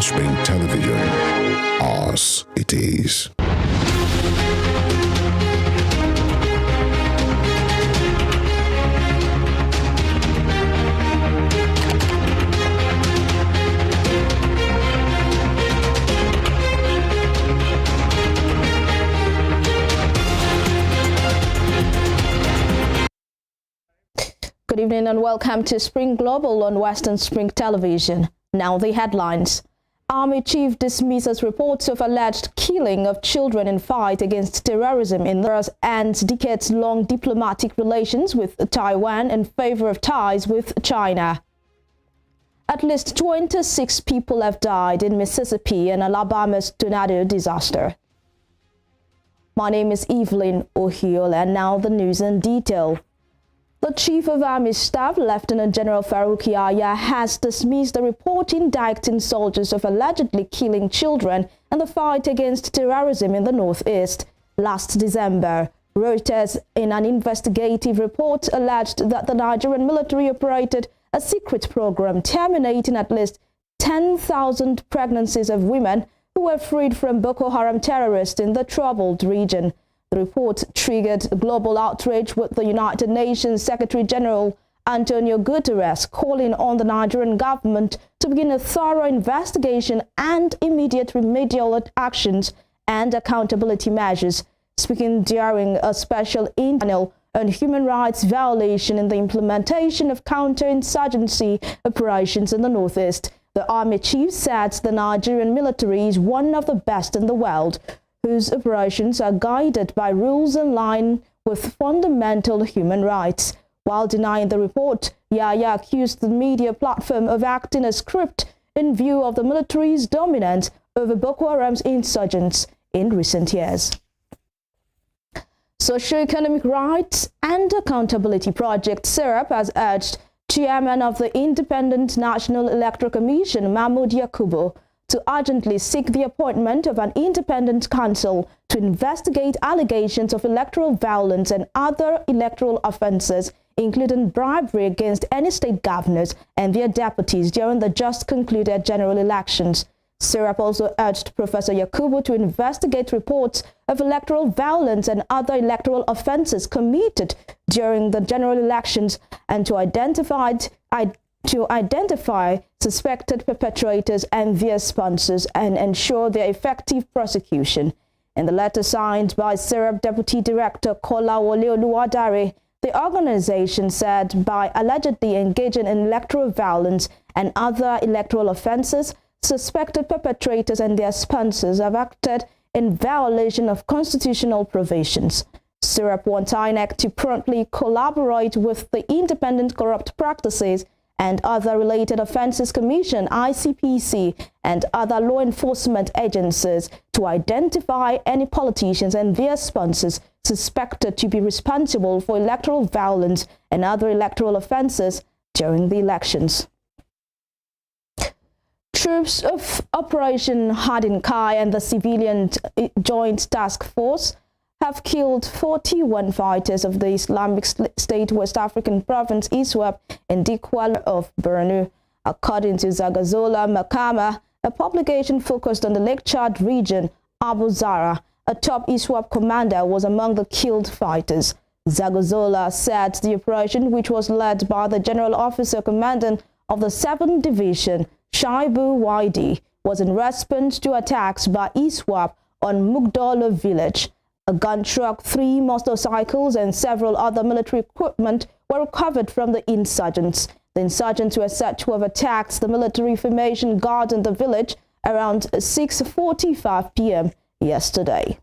Western Spring Television. Ours it is. Good evening and welcome to Spring Global on Western Spring Television. Now the headlines. Army chief dismisses reports of alleged killing of children in fight against terrorism in the and decades-long diplomatic relations with Taiwan in favor of ties with China. At least 26 people have died in Mississippi and Alabama's tornado disaster. My name is Evelyn Ohio, and now the news in detail. The Chief of Army Staff, Lieutenant General Farouk Yahya, has dismissed the report indicting soldiers of allegedly killing children in the fight against terrorism in the Northeast. Last December, Reuters, in an investigative report, alleged that the Nigerian military operated a secret program terminating at least 10,000 pregnancies of women who were freed from Boko Haram terrorists in the troubled region. The report triggered global outrage, with the United Nations Secretary General Antonio Guterres calling on the Nigerian government to begin a thorough investigation and immediate remedial actions and accountability measures. Speaking during a special panel on human rights violation in the implementation of counterinsurgency operations in the Northeast, the Army chief said the Nigerian military is one of the best in the world, whose operations are guided by rules in line with fundamental human rights. While denying the report, Yahya accused the media platform of acting as script in view of the military's dominance over Boko Haram's insurgents in recent years. Socio-Economic Rights and Accountability Project SERAP has urged Chairman of the Independent National Electoral Commission, Mahmoud Yakubu, to urgently seek the appointment of an independent counsel to investigate allegations of electoral violence and other electoral offences, including bribery against any state governors and their deputies during the just concluded general elections. SERAP also urged Professor Yakubu to investigate reports of electoral violence and other electoral offences committed during the general elections and to identify suspected perpetrators and their sponsors and ensure their effective prosecution. In the letter signed by SERAP Deputy Director Kolawole Oluwadare, the organization said by allegedly engaging in electoral violence and other electoral offenses, suspected perpetrators and their sponsors have acted in violation of constitutional provisions. SERAP wants INEC to promptly collaborate with the Independent Corrupt Practices and Other Related Offences Commission, ICPC, and other law enforcement agencies to identify any politicians and their sponsors suspected to be responsible for electoral violence and other electoral offences during the elections. Troops of Operation Hardin Kai and the Civilian Joint Task Force have killed 41 fighters of the Islamic State West African province ISWAP in Dikwal of Borno. According to Zagazola Makama, a publication focused on the Lake Chad region, Abu Zara, a top ISWAP commander, was among the killed fighters. Zagazola said the operation, which was led by the General Officer Commandant of the 7th Division, Shaibu Waidi, was in response to attacks by ISWAP on Mugdolo village. A gun truck, 3 motorcycles, and several other military equipment were recovered from the insurgents. The insurgents were said to have attacked the military formation guard in the village around 6:45 p.m. yesterday.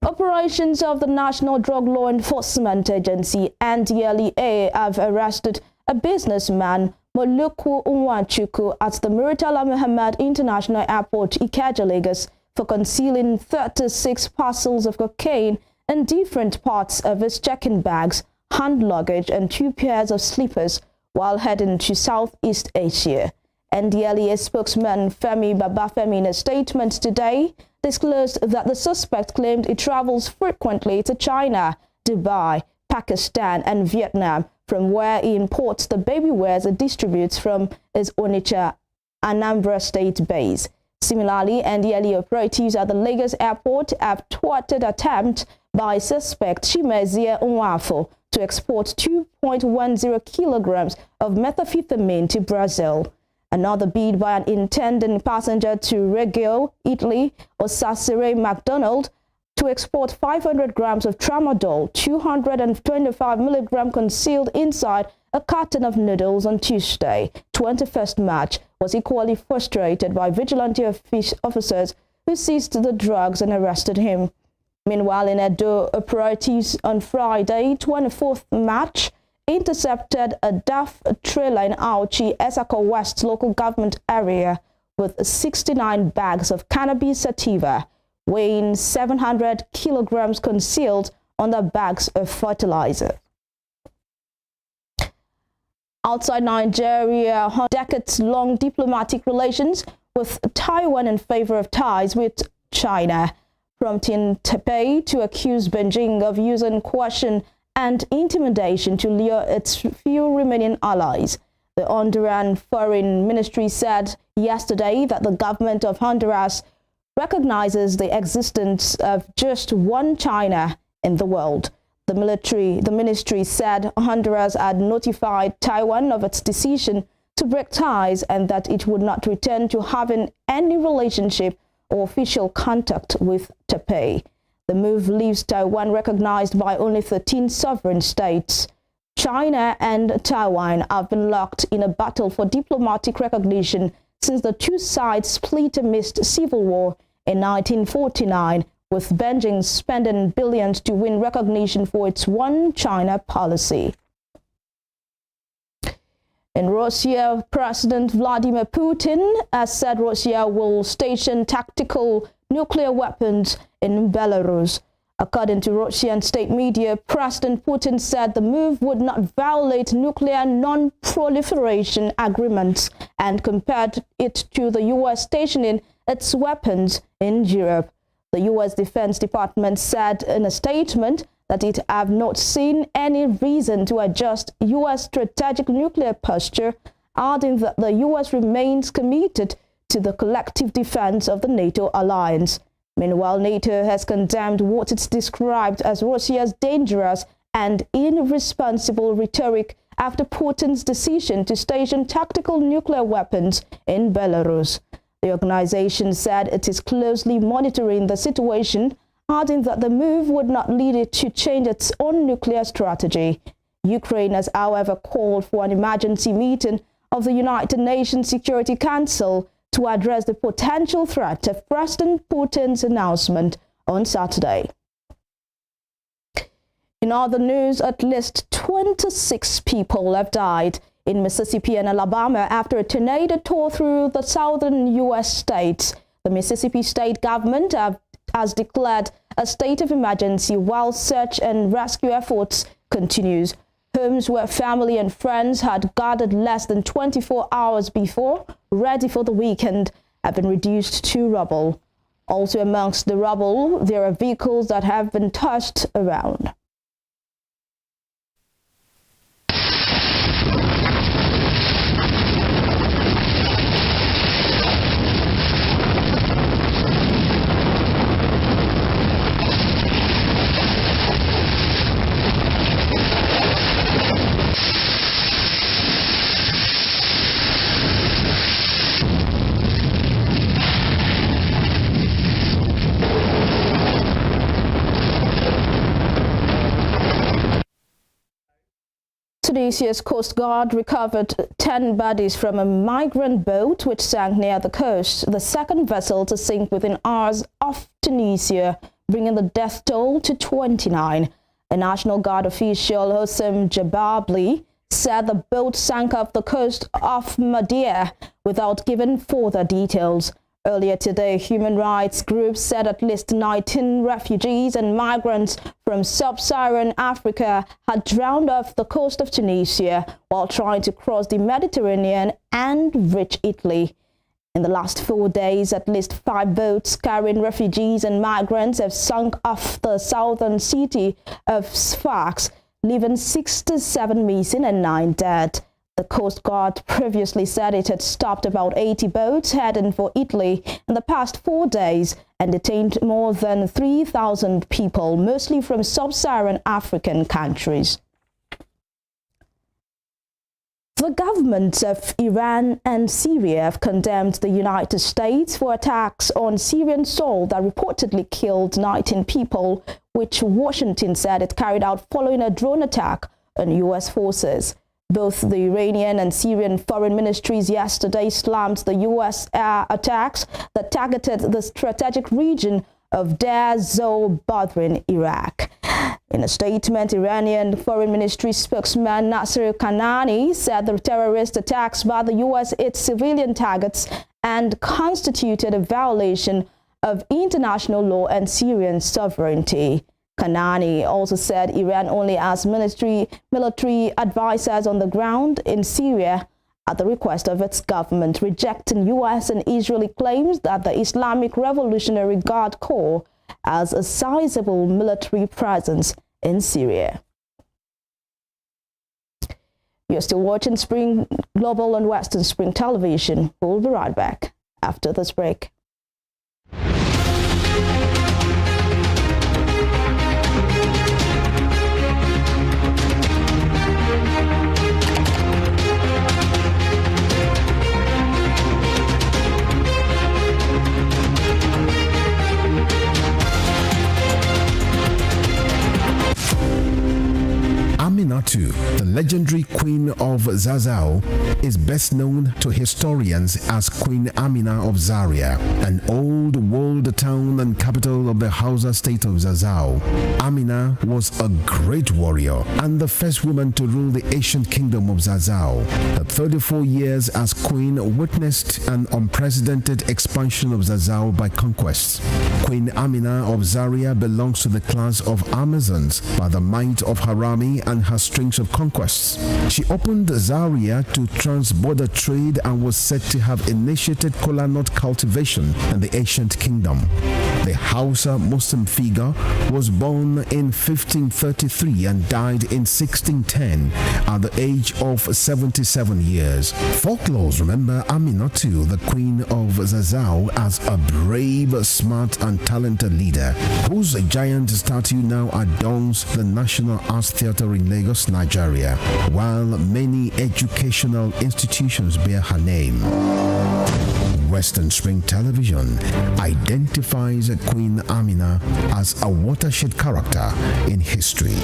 Operations of the National Drug Law Enforcement Agency, NDLEA, have arrested a businessman, Moluku Unwachuku, at the Muritala Muhammad International Airport, Ikeja, Lagos, for concealing 36 parcels of cocaine in different parts of his check-in bags, hand luggage, and 2 pairs of slippers while heading to Southeast Asia. NDLEA spokesman Femi Babafemi, in a statement today, disclosed that the suspect claimed he travels frequently to China, Dubai, Pakistan, and Vietnam, from where he imports the baby wares he distributes from his Onitsha Anambra State base. Similarly, NDLEA operatives at the Lagos airport have thwarted attempt by suspect Chimezie Nwafo to export 2.10 kilograms of methamphetamine to Brazil. Another bid by an intending passenger to Reggio, Italy, Osasire McDonald, to export 500 grams of tramadol, 225 milligram concealed inside a carton of noodles on Tuesday, 21st March, was equally frustrated by vigilante officers who seized the drugs and arrested him. Meanwhile, in Edo, operatives on Friday, 24th March, intercepted a DAF trailer in Auchi, Esako West local government area with 69 bags of cannabis sativa, weighing 700 kilograms concealed under bags of fertilizer. Outside Nigeria, decades-long diplomatic relations with Taiwan in favor of ties with China, prompting Taipei to accuse Beijing of using coercion and intimidation to lure its few remaining allies. The Honduran Foreign Ministry said yesterday that the government of Honduras recognizes the existence of just one China in the world. The ministry said Honduras had notified Taiwan of its decision to break ties and that it would not return to having any relationship or official contact with Taipei. The move leaves Taiwan recognized by only 13 sovereign states. China and Taiwan have been locked in a battle for diplomatic recognition since the two sides split amidst civil war in 1949, with Beijing spending billions to win recognition for its one China policy. In Russia, President Vladimir Putin has said Russia will station tactical nuclear weapons in Belarus. According to Russian state media, President Putin said the move would not violate nuclear non-proliferation agreements and compared it to the U.S. stationing its weapons in Europe. The U.S. Defense Department said in a statement that it have not seen any reason to adjust U.S. strategic nuclear posture, adding that the U.S. remains committed to the collective defense of the NATO alliance. Meanwhile, NATO has condemned what it's described as Russia's dangerous and irresponsible rhetoric after Putin's decision to station tactical nuclear weapons in Belarus. The organization said it is closely monitoring the situation, adding that the move would not lead it to change its own nuclear strategy. Ukraine has, however, called for an emergency meeting of the United Nations Security Council to address the potential threat of President Putin's announcement on Saturday. In other news, at least 26 people have died in Mississippi and Alabama after a tornado tore through the southern U.S. states. The Mississippi state government has declared a state of emergency while search and rescue efforts continues. Homes where family and friends had gathered less than 24 hours before, ready for the weekend, have been reduced to rubble. Also amongst the rubble, there are vehicles that have been tossed around. Tunisia's Coast Guard recovered 10 bodies from a migrant boat which sank near the coast, the second vessel to sink within hours of Tunisia, bringing the death toll to 29. A National Guard official, Hossam Jababli, said the boat sank off the coast of Madeira without giving further details. Earlier today, human rights groups said at least 19 refugees and migrants from sub-Saharan Africa had drowned off the coast of Tunisia while trying to cross the Mediterranean and reach Italy. In the last 4 days, at least 5 boats carrying refugees and migrants have sunk off the southern city of Sfax, leaving 67 missing and 9 dead. The Coast Guard previously said it had stopped about 80 boats heading for Italy in the past 4 days and detained more than 3,000 people, mostly from sub-Saharan African countries. The governments of Iran and Syria have condemned the United States for attacks on Syrian soil that reportedly killed 19 people, which Washington said it carried out following a drone attack on U.S. forces. Both the Iranian and Syrian foreign ministries yesterday slammed the U.S. air attacks that targeted the strategic region of Deir Zor-Badr in Iraq. In a statement, Iranian Foreign Ministry spokesman Nasser Kanani said the terrorist attacks by the U.S. hit civilian targets and constituted a violation of international law and Syrian sovereignty. Kanani also said Iran only has military advisors on the ground in Syria at the request of its government, rejecting U.S. and Israeli claims that the Islamic Revolutionary Guard Corps has a sizable military presence in Syria. You're still watching Spring Global on Western Spring Television. We'll be right back after this break. Aminatu, the legendary Queen of Zazzau, is best known to historians as Queen Amina of Zaria, an old walled town and capital of the Hausa state of Zazzau. Amina was a great warrior and the first woman to rule the ancient kingdom of Zazzau. Her 34 years as queen witnessed an unprecedented expansion of Zazzau by conquests. Queen Amina of Zaria belongs to the class of Amazons by the might of Harami and her strings of conquests. She opened Zaria to trans-border trade and was said to have initiated kola nut cultivation in the ancient kingdom. The Hausa Muslim figure was born in 1533 and died in 1610 at the age of 77 years. Folklores remember Aminatu, the Queen of Zazzau, as a brave, smart and talented leader, whose giant statue now adorns the National Arts Theatre in Lagos, Nigeria, while many educational institutions bear her name. Western Spring Television identifies Queen Amina as a watershed character in history.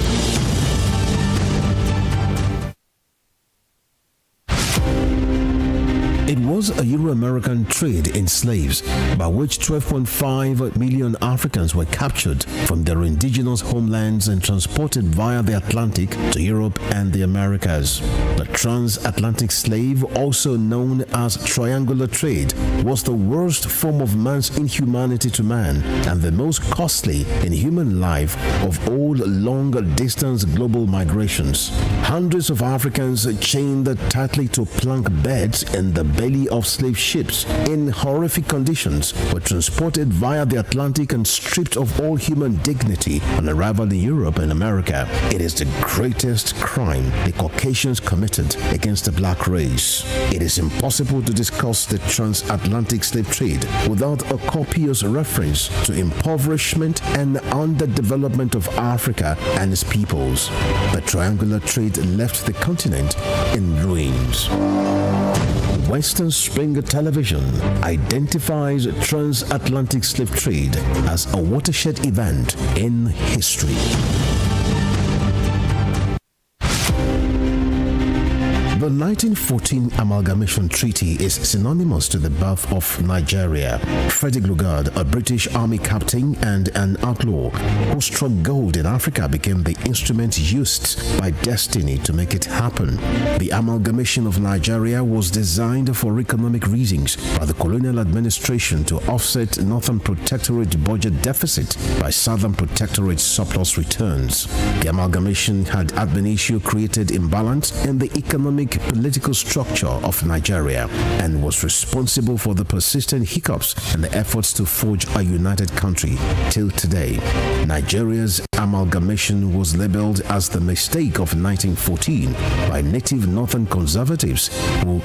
It was a Euro-American trade in slaves by which 12.5 million Africans were captured from their indigenous homelands and transported via the Atlantic to Europe and the Americas. The transatlantic slave, also known as triangular trade, was the worst form of man's inhumanity to man and the most costly in human life of all long-distance global migrations. Hundreds of Africans chained tightly to plank beds in the belly of slave ships in horrific conditions were transported via the Atlantic and stripped of all human dignity on arrival in Europe and America. It is the greatest crime the Caucasians committed against the black race. It is impossible to discuss the transatlantic slave trade without a copious reference to impoverishment and underdevelopment of Africa and its peoples. The triangular trade left the continent in ruins. Western Spring Television identifies transatlantic slave trade as a watershed event in history. The 1914 Amalgamation Treaty is synonymous to the birth of Nigeria. Frederick Lugard, a British Army captain and an outlaw who struck gold in Africa, became the instrument used by destiny to make it happen. The amalgamation of Nigeria was designed for economic reasons by the colonial administration to offset Northern Protectorate budget deficit by Southern Protectorate surplus returns. The amalgamation had ad initio created imbalance in the economic dynamic political structure of Nigeria and was responsible for the persistent hiccups and the efforts to forge a united country till today. Nigeria's amalgamation was labeled as the mistake of 1914 by native northern conservatives who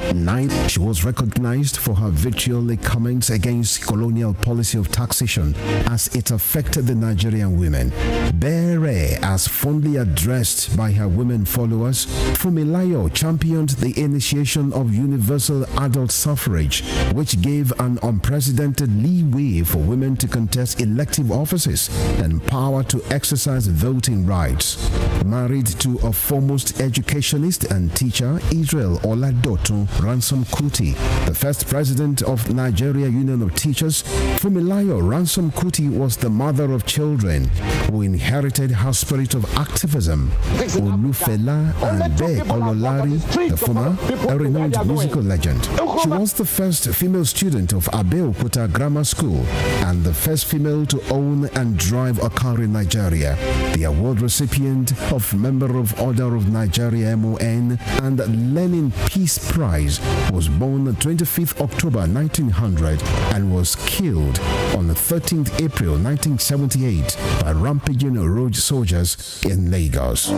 she was recognized for her vitriolic comments against colonial policy of taxation as it affected the Nigerian women. Bere, as fondly addressed by her women followers, Funmilayo championed the initiation of universal adult suffrage, which gave an unprecedented leeway for women to contest elective offices and power to exercise voting rights. Married to a foremost educationist and teacher, Israel Oladotun Ransom Kuti, the first president of Nigeria Union of Teachers, Funmilayo Ransom Kuti was the mother of children who inherited her spirit of activism. Olufela and Be Ololari, the former, a renowned musical legend. She was the first female student of Abeokuta Grammar School and the first female to own and drive a car in Nigeria. The award recipient of Member of Order of Nigeria MON and Lenin Peace Prize was born 25th October 1900 and was killed on 13th April 1978 by rampaging road soldiers in Lagos.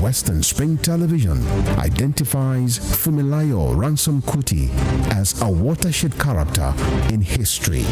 Western Spring Television identifies Funmilayo Ransom Kuti as a watershed character in history.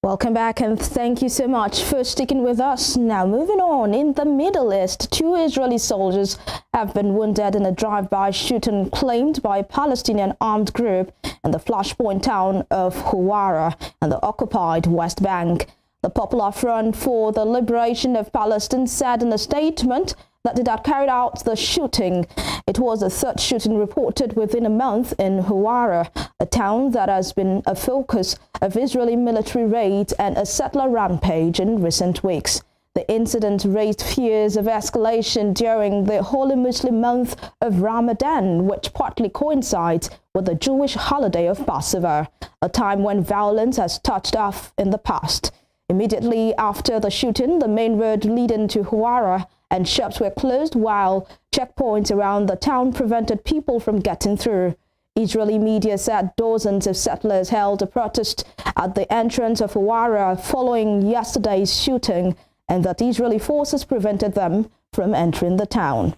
Welcome back and thank you so much for sticking with us. Now moving on, in the Middle East, 2 Israeli soldiers have been wounded in a drive-by shooting claimed by a Palestinian armed group in the flashpoint town of Huwara in the occupied West Bank. The Popular Front for the Liberation of Palestine said in a statement that it had carried out the shooting. It was the third shooting reported within a month in Huwara, a town that has been a focus of Israeli military raids and a settler rampage in recent weeks. The incident raised fears of escalation during the holy Muslim month of Ramadan, which partly coincides with the Jewish holiday of Passover, a time when violence has touched off in the past. Immediately after the shooting, the main road leading to Huwara and shops were closed while checkpoints around the town prevented people from getting through. Israeli media said dozens of settlers held a protest at the entrance of Huwara following yesterday's shooting, and that Israeli forces prevented them from entering the town.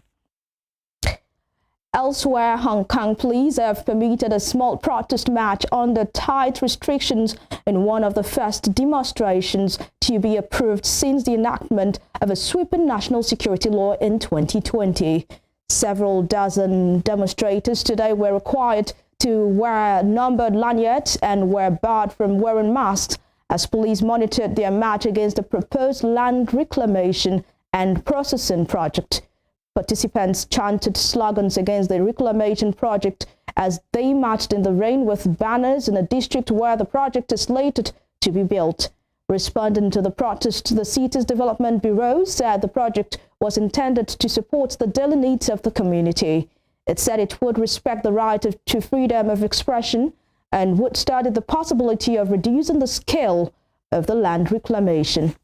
Elsewhere, Hong Kong police have permitted a small protest march under tight restrictions in one of the first demonstrations to be approved since the enactment of a sweeping national security law in 2020. Several dozen demonstrators today were required to wear numbered lanyards and were barred from wearing masks as police monitored their march against the proposed land reclamation and processing project. Participants chanted slogans against the reclamation project as they marched in the rain with banners in a district where the project is slated to be built. Responding to the protest, the city's development bureau said the project was intended to support the daily needs of the community. It said it would respect the right to freedom of expression and would study the possibility of reducing the scale of the land reclamation.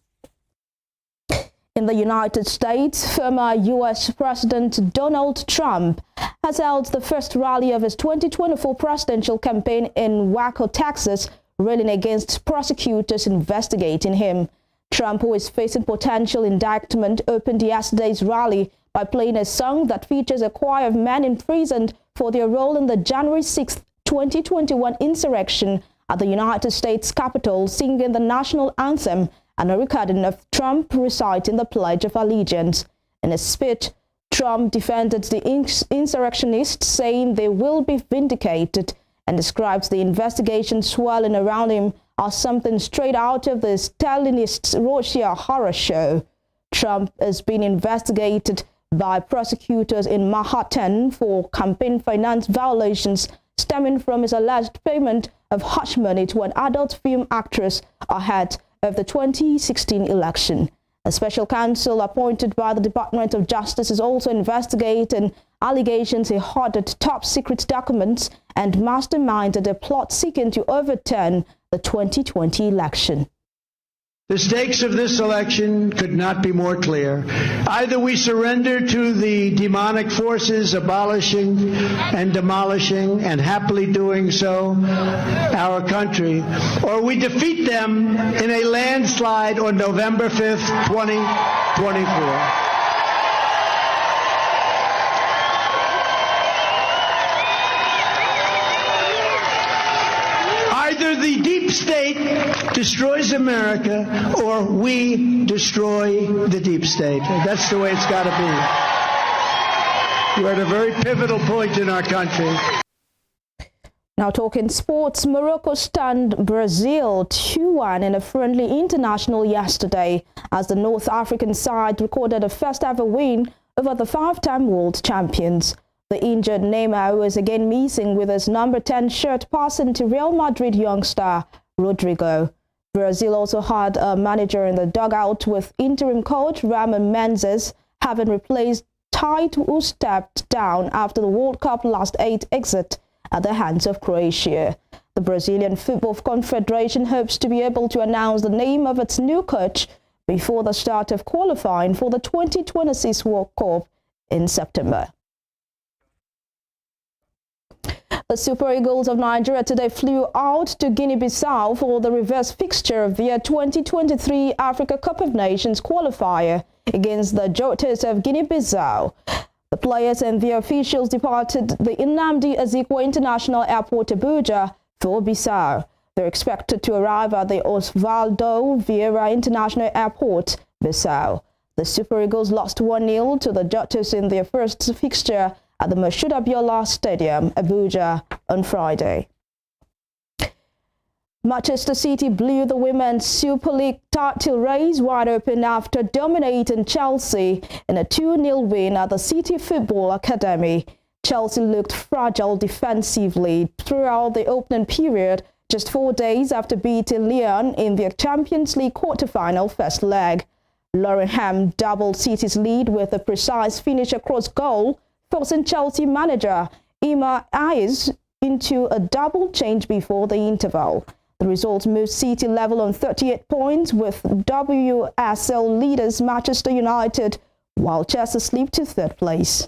In the United States, former U.S. President Donald Trump has held the first rally of his 2024 presidential campaign in Waco, Texas, railing against prosecutors investigating him. Trump, who is facing potential indictment, opened yesterday's rally by playing a song that features a choir of men imprisoned for their role in the January 6, 2021 insurrection at the United States Capitol, singing the national anthem and a recording of Trump reciting the Pledge of Allegiance. In a speech, Trump defended the insurrectionists, saying they will be vindicated, and describes the investigation swirling around him as something straight out of the Stalinist Russia horror show. Trump is being investigated by prosecutors in Manhattan for campaign finance violations stemming from his alleged payment of hush money to an adult film actress ahead of the 2016 election. A special counsel appointed by the Department of Justice is also investigating allegations he hoarded top-secret documents and masterminded a plot seeking to overturn the 2020 election. The stakes of this election could not be more clear. Either we surrender to the demonic forces abolishing and demolishing and happily doing so our country, or we defeat them in a landslide on November 5th, 2024. Either the deep state destroys America or we destroy the deep state. That's the way it's got to be. We're at a very pivotal point in our country. Now talking sports, Morocco stunned Brazil 2-1 in a friendly international yesterday as the North African side recorded a first-ever win over the five-time world champions. The injured Neymar was again missing with his number 10 shirt passing to Real Madrid youngster Rodrigo. Brazil also had a manager in the dugout with interim coach Ramon Menezes having replaced Tite, who stepped down after the World Cup last 8 exit at the hands of Croatia. The Brazilian Football Confederation hopes to be able to announce the name of its new coach before the start of qualifying for the 2026 World Cup in September. The Super Eagles of Nigeria today flew out to Guinea-Bissau for the reverse fixture of their 2023 Africa Cup of Nations qualifier against the Jotas of Guinea-Bissau. The players and their officials departed the Nnamdi Azikiwe International Airport, Abuja, for Bissau. They're expected to arrive at the Osvaldo Vieira International Airport, Bissau. The Super Eagles lost 1-0 to the Jotas in their first fixture at the Moshood Abiola Stadium, Abuja, on Friday. Manchester City blew the Women's Super League title race wide open after dominating Chelsea in a 2-0 win at the City Football Academy. Chelsea looked fragile defensively throughout the opening period, just 4 days after beating Lyon in their Champions League quarter-final first leg. Lauren Ham doubled City's lead with a precise finish across goal, forcing Chelsea manager Emma Ayes into a double change before the interval. The result moved City level on 38 points with WSL leaders Manchester United, while Chelsea slipped to third place.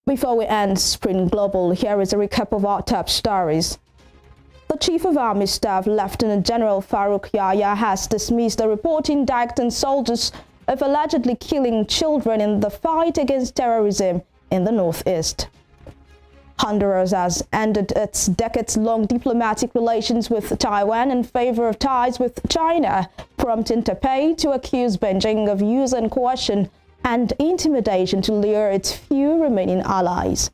Before we end Spring Global, here is a recap of our top stories. The Chief of Army Staff, Lieutenant General Farouk Yahya, has dismissed the report indicting soldiers of allegedly killing children in the fight against terrorism in the Northeast. Honduras has ended its decades-long diplomatic relations with Taiwan in favor of ties with China, prompting Taipei to accuse Beijing of using coercion and intimidation to lure its few remaining allies.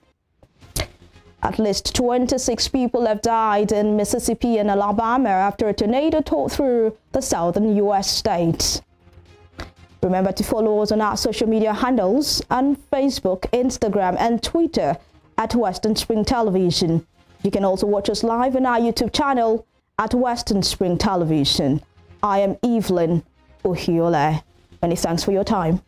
At least 26 people have died in Mississippi and Alabama after a tornado tore through the southern U.S. states. Remember to follow us on our social media handles on Facebook, Instagram, and Twitter at Western Spring Television. You can also watch us live on our YouTube channel at Western Spring Television. I am Evelyn Ohiole. Many thanks for your time.